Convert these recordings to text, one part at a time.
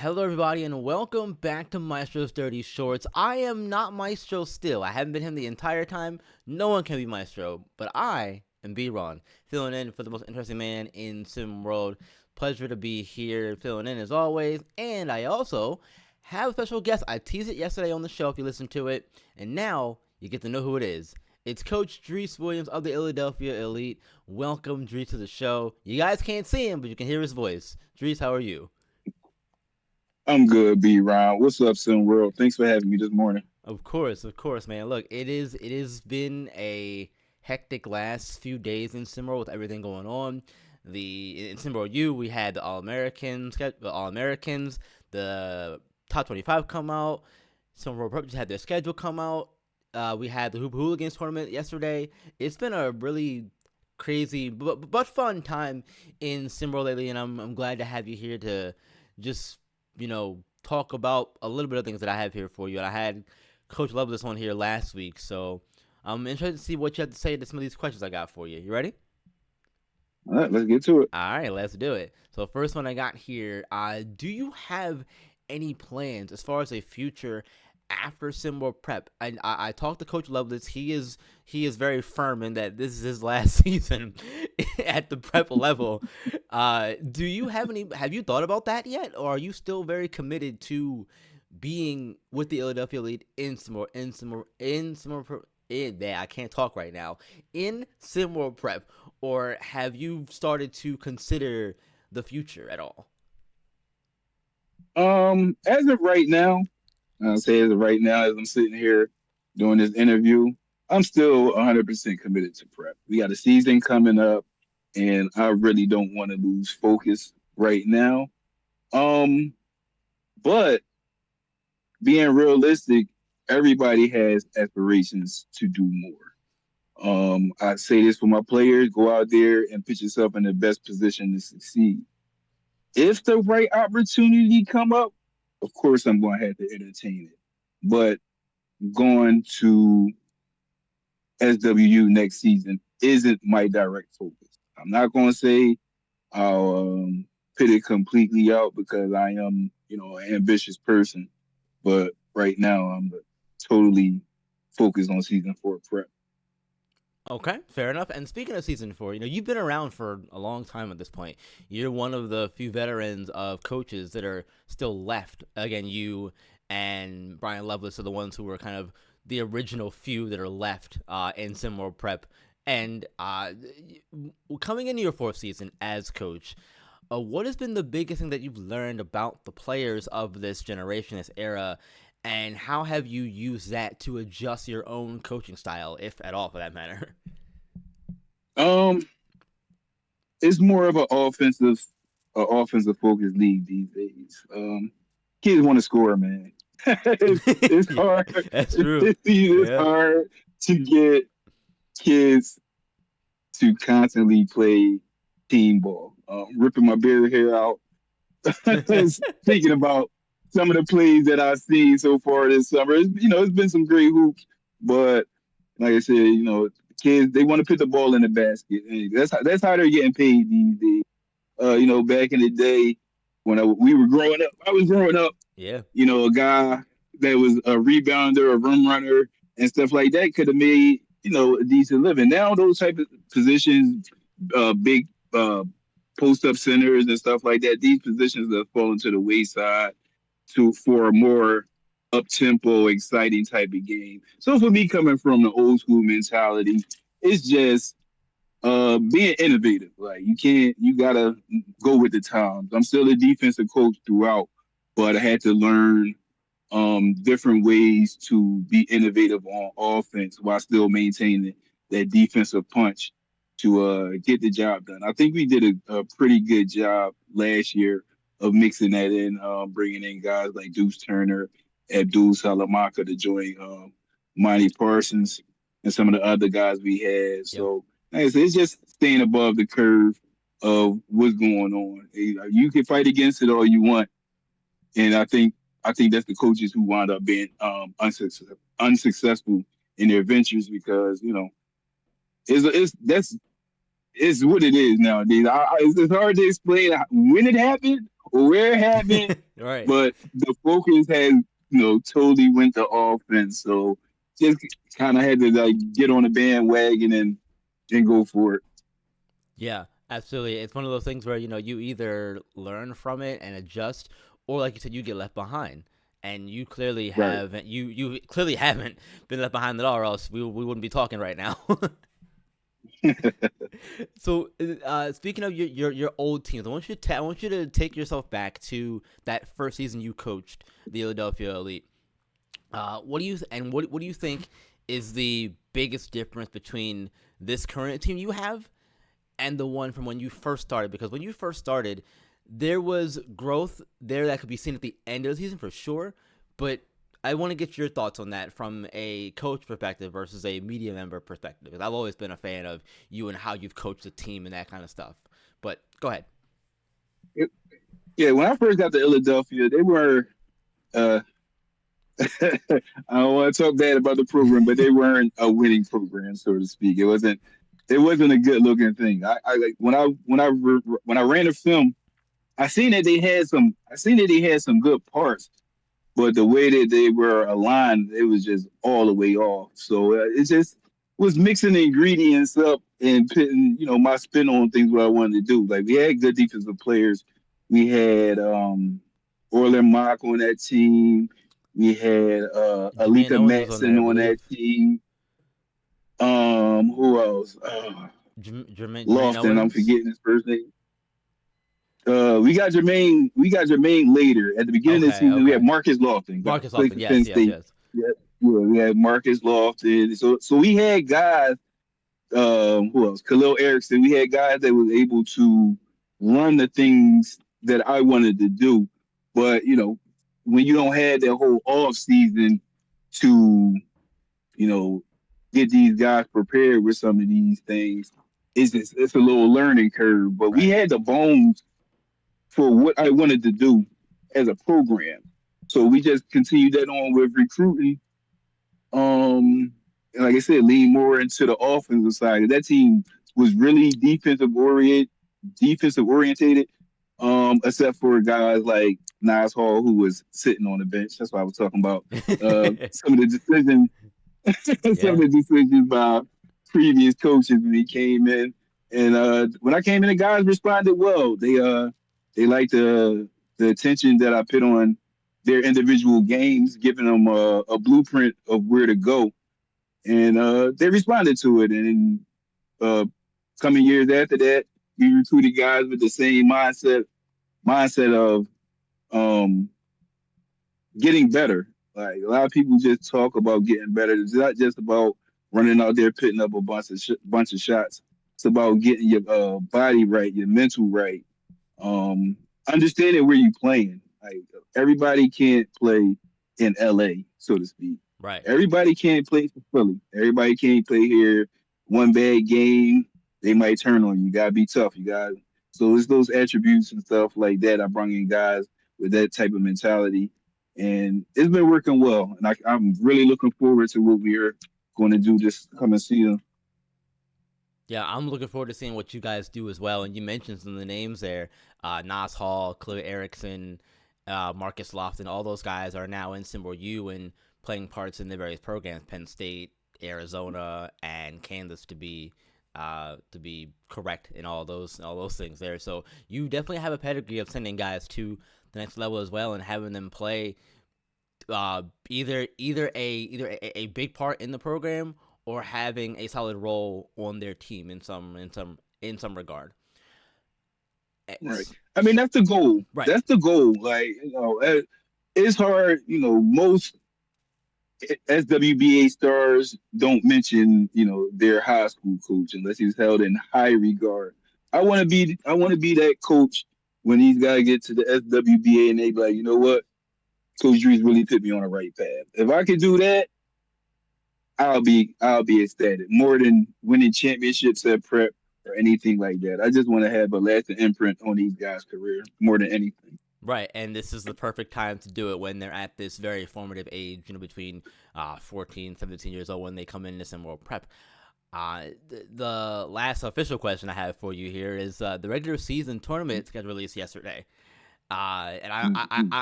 Hello, everybody, and welcome back to Maestro's Dirty Shorts. I am not Maestro still. I haven't been him the entire time. No one can be Maestro, but I am B-Ron, filling in for the most interesting man in SimWorld. Pleasure to be here, filling in as always. And I also have a special guest. I teased it yesterday on the show if you listened to it, and now you get to know who it is. It's Coach Dreece Williams of the Philadelphia Elite. Welcome, Dreece, to the show. You guys can't see him, but you can hear his voice. Dreece, how are you? I'm good, B Ron. What's up, Sim World? Thanks for having me this morning. Of course, man. Look, it has been a hectic last few days in SimWorld with everything going on. In SimWorld U, we had the All Americans, the top 25 come out. SimWorld Prep just had their schedule come out. We had the Hoop Hooligans tournament yesterday. It's been a really crazy but fun time in SimWorld lately, and I'm glad to have you here to just talk about a little bit of things that I have here for you. And I had Coach Lovelace on here last week, so I'm interested to see what you have to say to some of these questions I got for you. You ready? All right, let's get to it. All right, let's do it. So first one I got here, do you have any plans as far as a future after SimWorld Prep? I talked to Coach Lovelace. He is very firm in that this is his last season at the prep level. Do you have any? Have you thought about that yet, or are you still very committed to being with the Philadelphia Elite in SimWorld there, I can't talk right now. In SimWorld Prep, or have you started to consider the future at all? As of right now, I'll say as of right now, as I'm sitting here doing this interview, I'm still 100% committed to prep. We got a season coming up, and I really don't want to lose focus right now. Um, but being realistic, everybody has aspirations to do more. I say this for my players: go out there and put yourself in the best position to succeed. If the right opportunity come up, of course I'm going to have to entertain it. But going to SWU next season isn't my direct focus. I'm not going to say I'll put it completely out because I am, an ambitious person. But right now I'm totally focused on season four prep. Okay, fair enough. And speaking of season four, you've been around for a long time at this point. You're one of the few veterans of coaches that are still left. Again, you and Brian Lovelace are the ones who were kind of the original few that are left in SimWorld Prep. And coming into your fourth season as coach, what has been the biggest thing that you've learned about the players of this generation, this era, and how have you used that to adjust your own coaching style, if at all, for that matter? Um, it's more of offensive focused league these days. Kids want to score, man. It's Yeah, hard. that's true. It's Yeah. hard to get kids to constantly play team ball. Ripping my beard hair out, thinking about some of the plays that I've seen so far this summer. It's been some great hoops, but like I said, kids they want to put the ball in the basket. And that's how they're getting paid these days. Back in the day when we were growing up, I was growing up. Yeah. A guy that was a rebounder, a rim runner, and stuff like that could have made a decent living. Now those type of positions, big post up centers and stuff like that, these positions have fallen to the wayside for a more up tempo, exciting type of game. So for me, coming from the old school mentality, it's just being innovative. Like you gotta go with the times. I'm still a defensive coach throughout, but I had to learn different ways to be innovative on offense while still maintaining that defensive punch to get the job done. I think we did a pretty good job last year of mixing that in, bringing in guys like Deuce Turner, Abdul Salamanca to join Monty Parsons and some of the other guys we had. Yep. So like I said, it's just staying above the curve of what's going on. You can fight against it all you want, and I think that's the coaches who wind up being unsuccessful in their ventures because it's what it is nowadays. It's hard to explain when it happened where it happened, Right. but the focus had totally went to offense. So just kind of had to like get on the bandwagon and go for it. Yeah, absolutely. It's one of those things where you either learn from it and adjust, or like you said, you get left behind. And you clearly Right. haven't. You clearly haven't been left behind at all, or else we wouldn't be talking right now. So, speaking of your old teams, I want you to take yourself back to that first season you coached the Philadelphia Elite. What do you think is the biggest difference between this current team you have and the one from when you first started? Because when you first started, there was growth there that could be seen at the end of the season for sure. But I want to get your thoughts on that from a coach perspective versus a media member perspective. Because I've always been a fan of you and how you've coached the team and that kind of stuff. But go ahead. Yeah, when I first got to Philadelphia, they were. Uh, I don't want to talk bad about the program, but they weren't a winning program, so to speak. It wasn't. It wasn't a good looking thing. I like when I ran the film, I seen that they had some. I seen that they had some good parts, but the way that they were aligned, it was just all the way off. So it just was mixing the ingredients up and putting, my spin on things what I wanted to do. Like we had good defensive players. We had Orland Mock on that team. We had Jermaine Alika Owens was on there, Matson I on believe. that team. Who else? Jermaine Lofton. I'm Owens. forgetting his first name. We got Jermaine. We got Jermaine later at the beginning of the Okay, season. We had okay. Marcus Lofton, Marcus played Lofton. for Penn Yes, yes, State. yes. Yeah, we had Marcus Lofton. So we had guys. Who else? Khalil Erickson. We had guys that was able to run the things that I wanted to do. But when you don't have that whole off season to you know get these guys prepared with some of these things, it's a little learning curve. But we Right. had the bones for what I wanted to do as a program. So we just continued that on with recruiting. And like I said, lean more into the offensive side. That team was really defensive orientated. Except for guys like Nas Hall, who was sitting on the bench. That's what I was talking about. Some of the decisions some of Yeah. the decisions by previous coaches when he came in. And when I came in, the guys responded well. They liked the attention that I put on their individual games, giving them a blueprint of where to go, and they responded to it. And uh, coming years after that, we recruited guys with the same mindset of um, getting better. Like a lot of people just talk about getting better. It's not just about running out there putting up a bunch of shots. It's about getting your body right, your mental right, um, understanding where you're playing. Like everybody can't play in LA, so to speak. Right. Everybody can't play for Philly. Everybody can't play here. One bad game, they might turn on you. You gotta be tough. You got so it's those attributes and stuff like that. I bring in guys with that type of mentality, and it's been working well. And I'm really looking forward to what we're going to do this coming season. Yeah, I'm looking forward to seeing what you guys do as well. And you mentioned some of the names there: Nas Hall, Khalil Erickson, Marcus Lofton. All those guys are now in SimWorld U and playing parts in the various programs: Penn State, Arizona, and Kansas, to be correct in all those things there. So you definitely have a pedigree of sending guys to the next level as well and having them play either a big part in the program or having a solid role on their team in some regard. Right. I mean, that's the goal. Right. That's the goal. Like, it's hard. Most SWBA stars don't mention, their high school coach unless he's held in high regard. I want to be that coach when these guys get to the SWBA and they be like, you know what, Coach Dreece really put me on the right path. If I could do that, I'll be ecstatic. More than winning championships at prep or anything like that. I just want to have a lasting imprint on these guys' career more than anything. Right, and this is the perfect time to do it when they're at this very formative age, between 14, 17 years old when they come into some more prep. The last official question I have for you here is the regular season tournament got released yesterday. And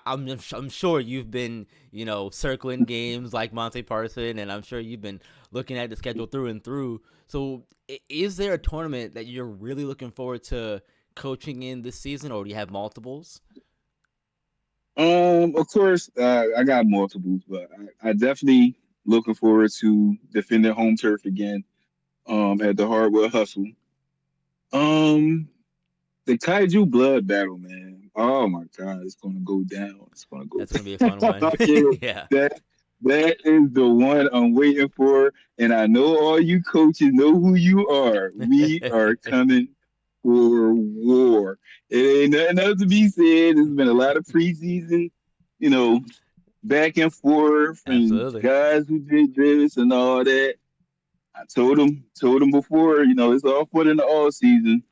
I'm sure you've been, circling games like Monte Parson, and I'm sure you've been looking at the schedule through and through. So, is there a tournament that you're really looking forward to coaching in this season, or do you have multiples? Of course, I got multiples, but I definitely looking forward to defending home turf again. At the Hardwood Hustle. Um, the Kaiju Blood Battle, man. Oh my God, it's gonna go down. It's gonna go That's gonna be a fun down. one. Yeah, Yeah, that that is the one I'm waiting for, and I know all you coaches know who you are. We are coming for war. It ain't nothing else to be said. There's been a lot of preseason, you know, back and forth, and absolutely. guys who did this and all that. I told him before, it's all fun in the all season.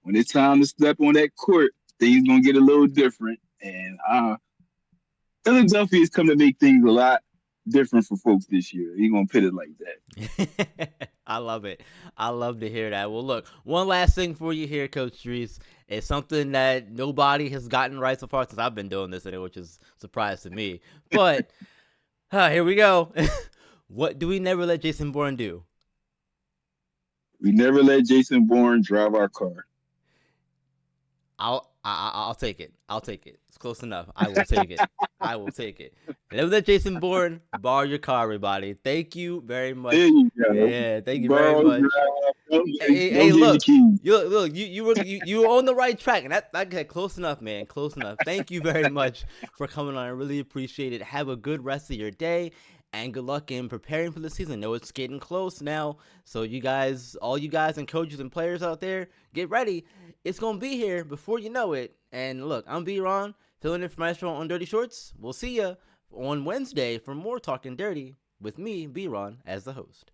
When it's time to step on that court, things gonna get a little different. And Philadelphia is coming to make things a lot different for folks this year. He gonna put it like that. I love it. I love to hear that. Well, look, one last thing for you here, Coach Dreece. It's something that nobody has gotten right so far since I've been doing this, which is a surprise to me. But here we go. What do we never let Jason Bourne do? We never let Jason Bourne drive our car. I'll take it. I'll take it. It's close enough. I will take it. I will take it. Never let Jason Bourne borrow your car, everybody. Thank you very There much. you go. Yeah, thank you very Ball much. drive. Hey, Don't give the look. keys. You were on the right track, and that close enough, man. Close enough. Thank you very much for coming on. I really appreciate it. Have a good rest of your day, and good luck in preparing for the season. I know it's getting close now, so you guys, all you guys and coaches and players out there, get ready. It's gonna be here before you know it. And look, I'm B-Ron, filling in for Maestro on Dirty Shorts. We'll see ya on Wednesday for more Talking Dirty with me, B-Ron, as the host.